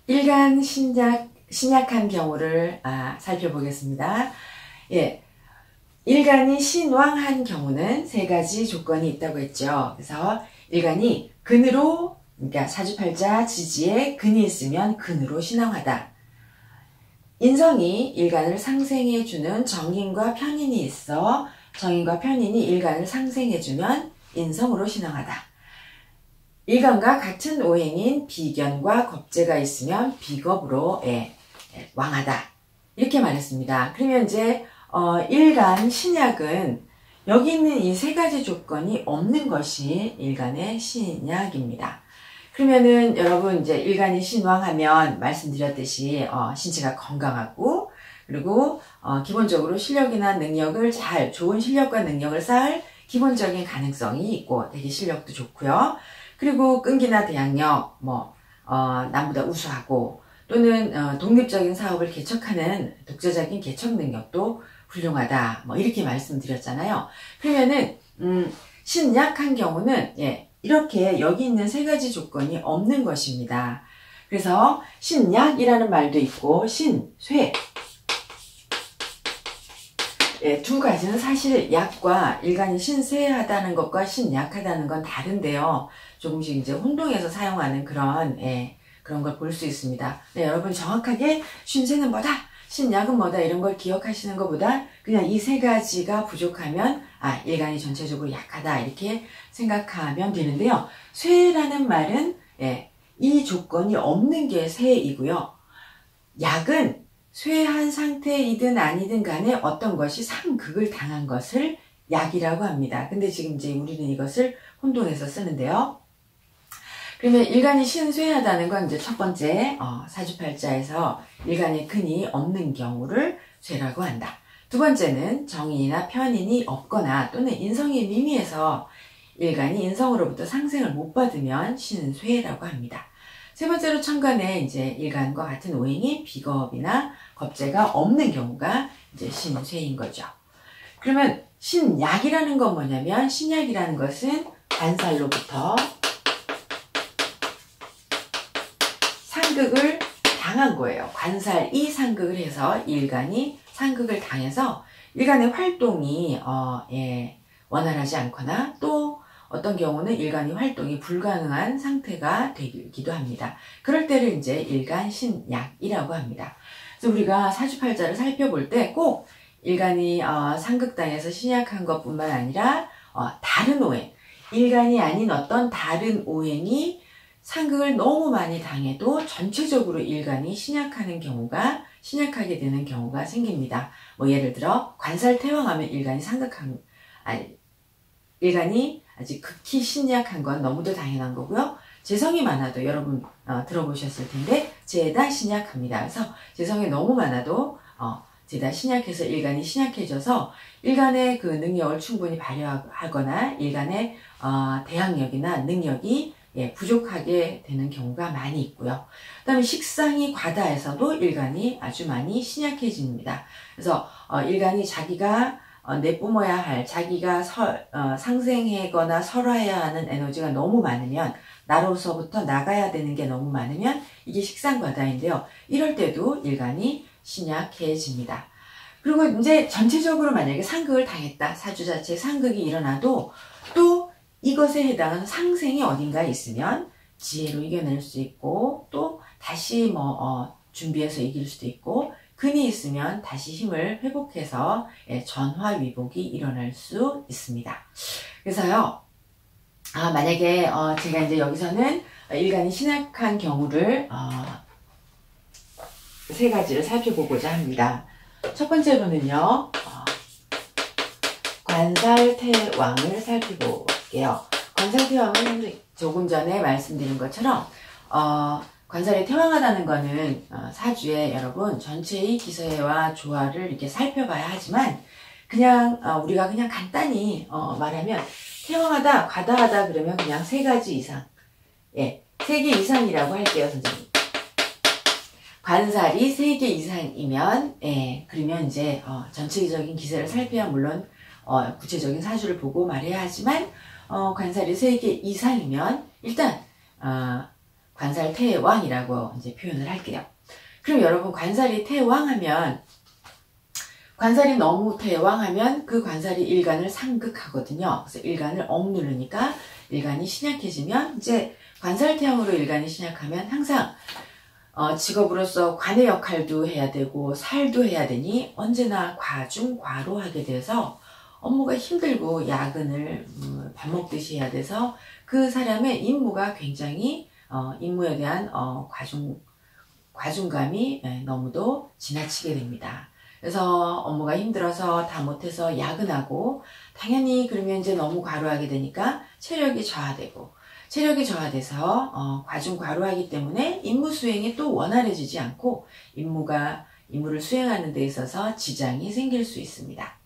일간 신약한 경우를 살펴보겠습니다. 예, 일간이 신왕한 경우는 세 가지 조건이 있다고 했죠. 그래서 일간이 근으로, 그러니까 사주팔자 지지에 근이 있으면 근으로 신왕하다. 인성이 일간을 상생해주는 정인과 편인이 있어 정인과 편인이 일간을 상생해주면 인성으로 신왕하다. 일간과 같은 오행인 비견과 겁재가 있으면 비겁으로 왕하다. 이렇게 말했습니다. 그러면 이제 일간 신약은 여기 있는 이 세 가지 조건이 없는 것이 일간의 신약입니다. 그러면은 여러분 이제 일간이 신왕하면 말씀드렸듯이 신체가 건강하고 그리고 기본적으로 실력이나 능력을 좋은 실력과 능력을 쌓을 기본적인 가능성이 있고 되게 실력도 좋고요. 그리고 끈기나 대항력, 남보다 우수하고 또는 독립적인 사업을 개척하는 독자적인 개척 능력도 훌륭하다. 이렇게 말씀드렸잖아요. 그러면은 신약한 경우는 이렇게 여기 있는 세 가지 조건이 없는 것입니다. 그래서 신약이라는 말도 있고 신쇠 두 가지는 사실 약과 일간이 신쇠하다는 것과 신약하다는 건 다른데요. 조금씩 이제 혼동해서 사용하는 그런 걸 볼 수 있습니다. 여러분 정확하게 신쇠는 뭐다, 신약은 뭐다 이런 걸 기억하시는 것보다 그냥 이 세 가지가 부족하면 일간이 전체적으로 약하다 이렇게 생각하면 되는데요. 쇠라는 말은 이 조건이 없는 게 쇠이고요. 약은 쇠한 상태이든 아니든 간에 어떤 것이 상극을 당한 것을 약이라고 합니다. 근데 지금 이제 우리는 이것을 혼동해서 쓰는데요. 그러면 일간이 신쇠하다는 건 이제 첫 번째 사주팔자에서 일간의 근이 없는 경우를 쇠라고 한다. 두 번째는 정인이나 편인이 없거나 또는 인성이 미미해서 일간이 인성으로부터 상생을 못 받으면 신쇠라고 합니다. 세 번째로 천간에 이제 일간과 같은 오행이 비겁이나 겁재가 없는 경우가 이제 신쇠인 거죠. 그러면 신약이라는 건 뭐냐면 신약이라는 것은 관살로부터 상극을 당한 거예요. 관살이 상극을 해서 일간이 상극을 당해서 일간의 활동이 원활하지 않거나 또 어떤 경우는 일간이 활동이 불가능한 상태가 되기도 합니다. 그럴 때를 이제 일간 신약이라고 합니다. 그래서 우리가 사주팔자를 살펴볼 때 꼭 일간이 상극당해서 신약한 것뿐만 아니라 다른 오행, 일간이 아닌 어떤 다른 오행이 상극을 너무 많이 당해도 전체적으로 일간이 신약하게 되는 경우가 생깁니다. 예를 들어 관살 태왕하면 일간이 일간이 아직 극히 신약한 건 너무도 당연한 거고요. 재성이 많아도 여러분 들어보셨을 텐데 죄다 신약합니다. 그래서 재성이 너무 많아도 죄다 신약해서 일간이 신약해져서 일간의 그 능력을 충분히 발휘하거나 일간의 대항력이나 능력이 부족하게 되는 경우가 많이 있고요. 그 다음에 식상이 과다해서도 일간이 아주 많이 신약해집니다. 그래서 일간이 자기가 내뿜어야 할, 자기가 상생하거나 설화해야 하는 에너지가 너무 많으면, 나로서부터 나가야 되는 게 너무 많으면 이게 식상과다인데요. 이럴 때도 일간이 신약해집니다. 그리고 이제 전체적으로 만약에 상극을 당했다, 사주 자체에 상극이 일어나도 또 이것에 해당하는 상생이 어딘가에 있으면 지혜로 이겨낼 수 있고 또 다시 준비해서 이길 수도 있고 근이 있으면 다시 힘을 회복해서 전화위복이 일어날 수 있습니다. 그래서요, 만약에 제가 이제 여기서는 일간이 신약한 경우를 세 가지를 살펴보고자 합니다. 첫 번째로는요, 관살태왕을 살펴볼게요. 관살태왕은 조금 전에 말씀드린 것처럼 관살이 태왕하다는 거는 사주에 여러분 전체의 기세와 조화를 이렇게 살펴봐야 하지만 그냥 우리가 그냥 간단히 말하면 태왕하다, 과다하다 그러면 그냥 세 가지 이상, 3개 이상이라고 할게요, 선생님. 관살이 3개 이상이면 그러면 이제 전체적인 기세를 살펴야 물론 구체적인 사주를 보고 말해야 하지만 관살이 3개 이상이면 일단 관살 태왕이라고 이제 표현을 할게요. 그럼 여러분 관살이 태왕하면 관살이 너무 태왕하면 그 관살이 일간을 상극하거든요. 그래서 일간을 억누르니까 일간이 신약해지면 이제 관살태왕으로 일간이 신약하면 항상 직업으로서 관의 역할도 해야 되고 살도 해야 되니 언제나 과중과로 하게 돼서 업무가 힘들고 야근을 밥 먹듯이 해야 돼서 그 사람의 임무가 굉장히 임무에 대한 과중감이 너무도 지나치게 됩니다. 그래서 업무가 힘들어서 다 못해서 야근하고 당연히 그러면 이제 너무 과로하게 되니까 체력이 저하되고 체력이 저하돼서 과중과로하기 때문에 임무 수행이 또 원활해지지 않고 임무를 수행하는 데 있어서 지장이 생길 수 있습니다.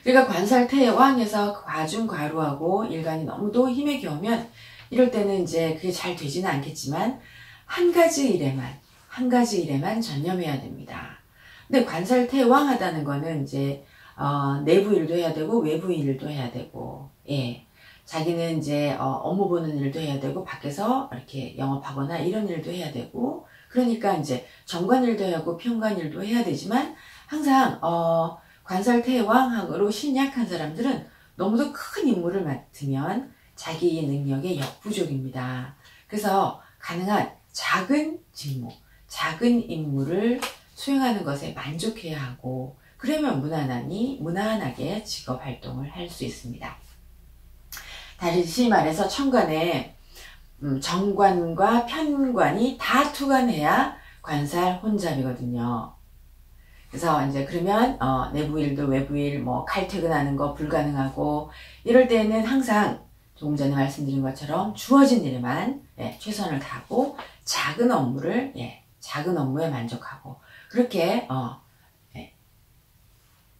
그러니까 관살태왕에서 과중과로하고 일간이 너무도 힘에 겨우면 이럴 때는 이제 그게 잘 되지는 않겠지만 한 가지 일에만 전념해야 됩니다. 근데 관살태왕하다는 거는 이제 내부 일도 해야 되고 외부 일도 해야 되고, 예. 자기는 이제 업무 보는 일도 해야 되고 밖에서 이렇게 영업하거나 이런 일도 해야 되고, 그러니까 이제 정관 일도 하고 평관 일도 해야 되지만 항상 관살태왕으로 신약한 사람들은 너무도 큰 임무를 맡으면 자기 능력의 역부족입니다. 그래서 가능한 작은 직무, 작은 임무를 수행하는 것에 만족해야 하고, 그러면 무난하게 직업활동을 할 수 있습니다. 다시 말해서 천간에 정관과 편관이 다 투관해야 관살 혼잡이거든요. 그래서 이제 그러면 내부일도 외부일 뭐 칼퇴근하는 거 불가능하고, 이럴 때는 항상 조금 전에 말씀드린 것처럼 주어진 일에만 최선을 다하고 작은 업무에 만족하고 그렇게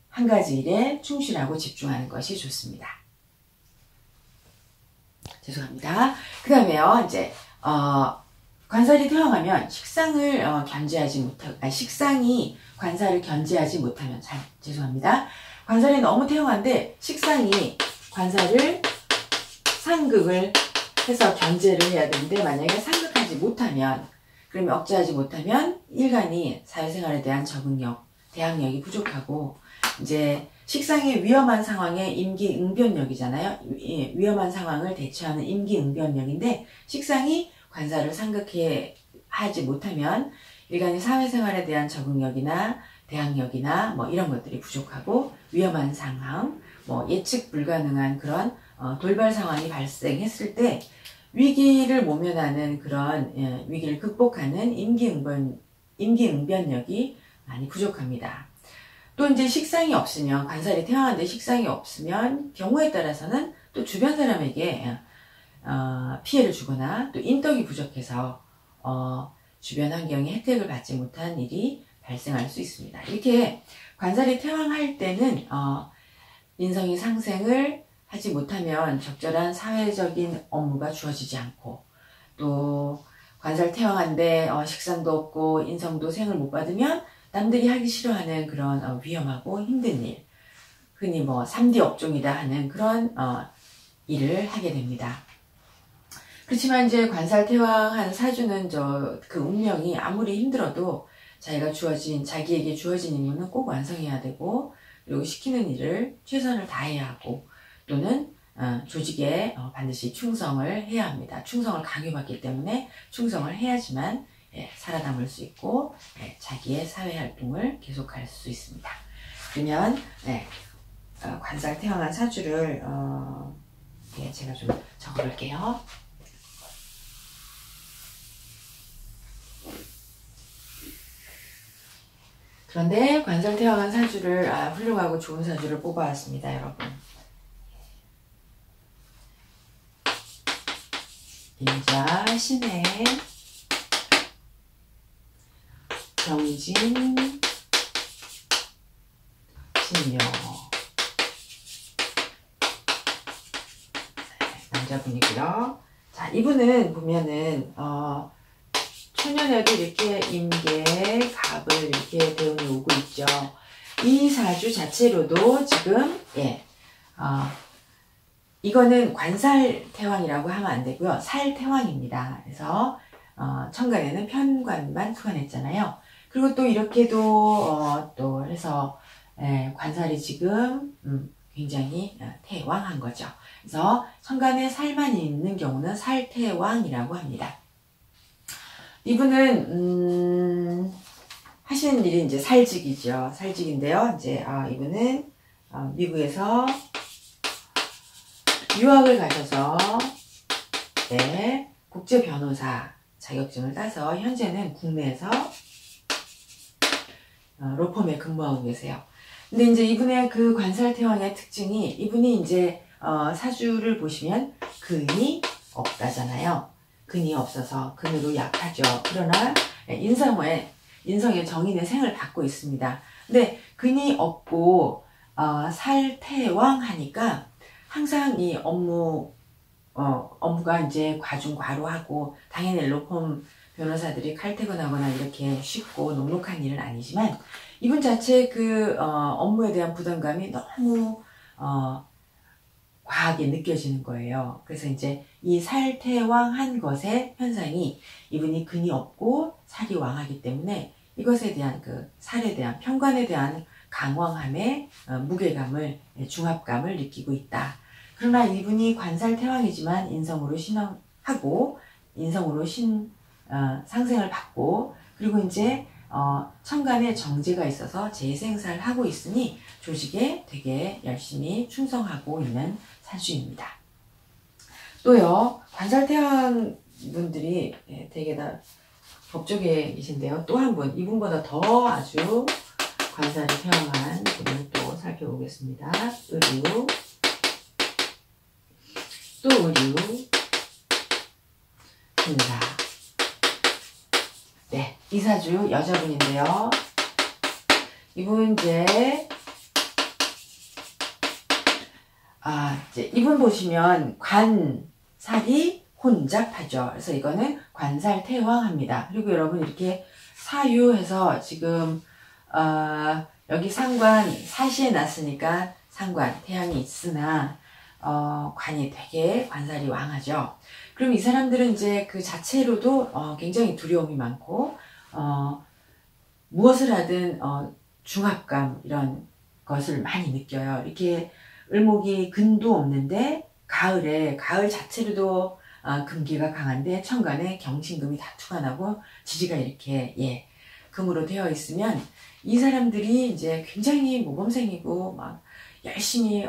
한 가지 일에 충실하고 집중하는 것이 좋습니다. 죄송합니다. 그 다음에요, 이제 관살이 태왕하면 식상을 식상이 관살을 견제하지 못하면, 죄송합니다. 관살이 너무 태왕한데 식상이 관살을 상극을 해서 견제를 해야 되는데, 만약에 상극하지 못하면, 그러면 억제하지 못하면 일간이 사회생활에 대한 적응력, 대항력이 부족하고, 이제 식상의 위험한 상황에 임기응변력이잖아요. 위험한 상황을 대처하는 임기응변력인데, 식상이 관살을 상극해 하지 못하면 일간이 사회생활에 대한 적응력이나 대항력이나 뭐 이런 것들이 부족하고, 위험한 상황, 뭐 예측 불가능한 그런 돌발 상황이 발생했을 때 위기를 모면하는 그런 위기를 극복하는 임기응변력이 많이 부족합니다. 또 이제 식상이 없으면, 관살이 태왕한데 식상이 없으면 경우에 따라서는 또 주변 사람에게 피해를 주거나 또 인덕이 부족해서 주변 환경에 혜택을 받지 못한 일이 발생할 수 있습니다. 이렇게 관살이 태왕할 때는 인성이 상생을 하지 못하면 적절한 사회적인 업무가 주어지지 않고, 또 관살 태왕한데 식상도 없고 인성도 생을 못 받으면 남들이 하기 싫어하는 그런 위험하고 힘든 일, 흔히 뭐 3D 업종이다 하는 그런 일을 하게 됩니다. 그렇지만 이제 관살 태왕한 사주는 그 운명이 아무리 힘들어도 자기에게 주어진 임무는 꼭 완성해야 되고, 그리고 시키는 일을 최선을 다해야 하고, 또는 조직에 반드시 충성을 해야 합니다. 충성을 강요받기 때문에 충성을 해야지만 살아남을 수 있고 자기의 사회활동을 계속할 수 있습니다. 그러면 관살 태왕한 사주를 제가 좀 적어볼게요. 그런데 관살 태왕한 사주를 훌륭하고 좋은 사주를 뽑아왔습니다, 여러분. 인자, 신해, 병진, 신묘. 남자분이고요. 자, 이분은 보면은 초년에도 이렇게 임계, 갑을 이렇게 대운이 오고 있죠. 이 사주 자체로도 지금 이거는 관살태왕이라고 하면 안 되고요. 살태왕입니다. 그래서 천간에는 편관만 소환했잖아요. 그리고 또 이렇게도 또 해서 관살이 지금 굉장히 태왕한 거죠. 그래서 천간에 살만 있는 경우는 살태왕이라고 합니다. 이분은 하시는 일이 이제 살직이죠. 살직인데요. 이제 이분은 미국에서 유학을 가셔서 국제 변호사 자격증을 따서 현재는 국내에서 로펌에 근무하고 계세요. 근데 이제 이분의 그 관살태왕의 특징이 이분이 이제 사주를 보시면 근이 없다잖아요. 근이 없어서 근으로 약하죠. 그러나 인성의 정인의 생을 받고 있습니다. 근데 근이 없고 살태왕 하니까 항상 이 업무가 이제 과중과로하고 당연히 로펌 변호사들이 칼퇴근하거나 이렇게 쉽고 녹록한 일은 아니지만 이분 자체 그 업무에 대한 부담감이 너무 과하게 느껴지는 거예요. 그래서 이제 이 살태왕한 것의 현상이 이분이 근이 없고 살이 왕하기 때문에 이것에 대한 그 살에 대한 편관에 대한 강왕함의 무게감을 중압감을 느끼고 있다. 그러나 이분이 관살태왕이지만 인성으로 신앙하고 인성으로 상생을 받고 그리고 이제 천간에 정제가 있어서 재생사를 하고 있으니 조직에 되게 열심히 충성하고 있는 사주입니다. 또요 관살태왕 분들이 되게 다 법조계에 계신데요. 또 한 분 이분보다 더 아주 관살이 태왕한 분을 또 살펴보겠습니다. 의류 또 의류 신사 이 사주 여자분인데요. 이분 이제 이분 보시면 관살이 혼잡하죠. 그래서 이거는 관살태왕합니다. 그리고 여러분 이렇게 사유해서 지금 여기 상관 사시에 났으니까 상관 태양이 있으나 관이 되게 관살이 왕하죠. 그럼 이 사람들은 이제 그 자체로도 굉장히 두려움이 많고 무엇을 하든 중압감 이런 것을 많이 느껴요. 이렇게 을목이 근도 없는데 가을 자체로도 금기가 강한데 천간에 경신금이 다투가 나고 지지가 이렇게 금으로 되어 있으면 이 사람들이 이제 굉장히 모범생이고 막 열심히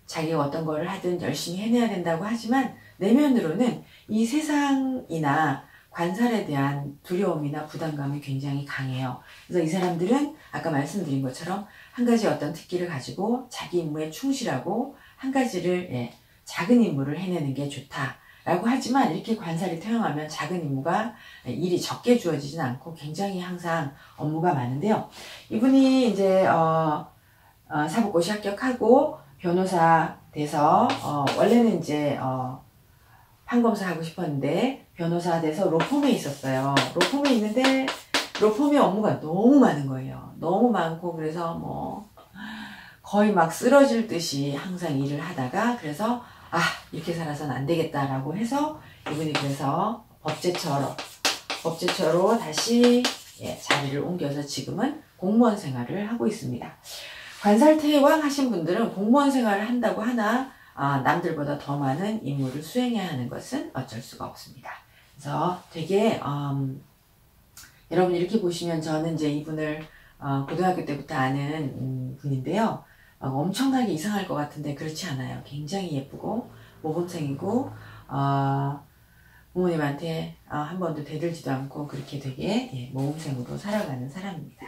자기가 어떤 거를 하든 열심히 해내야 된다고 하지만 내면으로는 이 세상이나 관살에 대한 두려움이나 부담감이 굉장히 강해요. 그래서 이 사람들은 아까 말씀드린 것처럼 한 가지 어떤 특기를 가지고 자기 임무에 충실하고 한 가지를 작은 임무를 해내는 게 좋다라고 하지만 이렇게 관살이 태어나면 작은 임무가 일이 적게 주어지진 않고 굉장히 항상 업무가 많은데요. 이분이 이제 사법고시 합격하고 변호사 돼서 원래는 이제 판검사 하고 싶었는데 변호사 돼서 로펌에 있었어요. 로펌에 있는데 로펌의 업무가 너무 많은 거예요. 너무 많고 그래서 뭐 거의 막 쓰러질 듯이 항상 일을 하다가 그래서 이렇게 살아서는 안 되겠다라고 해서 이분이 그래서 법제처로 다시 자리를 옮겨서 지금은 공무원 생활을 하고 있습니다. 관살태왕 하신 분들은 공무원 생활을 한다고 하나 남들보다 더 많은 임무를 수행해야 하는 것은 어쩔 수가 없습니다. 그래서 되게 여러분 이렇게 보시면 저는 이제 이분을 고등학교 때부터 아는 분인데요. 엄청나게 이상할 것 같은데 그렇지 않아요. 굉장히 예쁘고 모범생이고 부모님한테 한 번도 대들지도 않고 그렇게 되게 모범생으로 살아가는 사람입니다.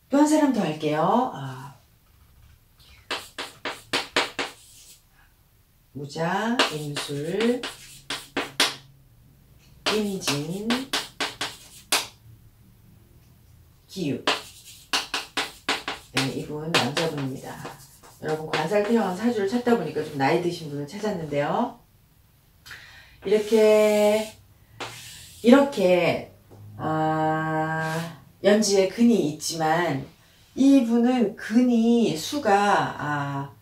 또 한 사람 더 할게요. 무자, 임술, 임진, 기유. 이분 남자분입니다. 여러분 관살태왕 사주를 찾다 보니까 좀 나이 드신 분을 찾았는데요. 이렇게 연지에 근이 있지만 이분은 근이 수가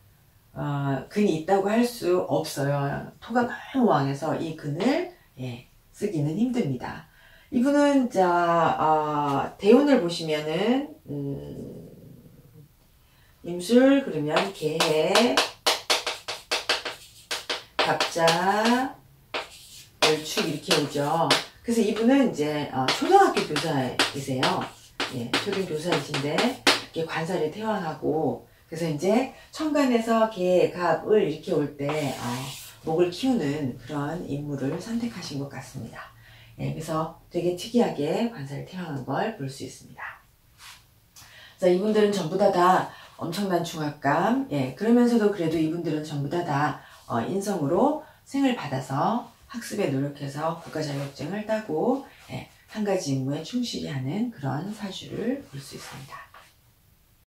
근이 있다고 할 수 없어요. 토가 너무 왕해서 이 근을 쓰기는 힘듭니다. 이분은 대운을 보시면은 임술 그러면 개해, 갑자, 월축 이렇게 오죠. 그래서 이분은 이제 초등학교 교사이세요. 초등 교사이신데 이렇게 관살이 태왕하고, 그래서 이제 천간에서 개, 갑을 이렇게 올 때 목을 키우는 그런 인물을 선택하신 것 같습니다. 그래서 되게 특이하게 관살이 태왕한 걸 볼 수 있습니다. 그래서 이분들은 전부 다 엄청난 중압감, 그러면서도 그래도 이분들은 전부 다 인성으로 생을 받아서 학습에 노력해서 국가 자격증을 따고 한 가지 임무에 충실히 하는 그런 사주를 볼 수 있습니다.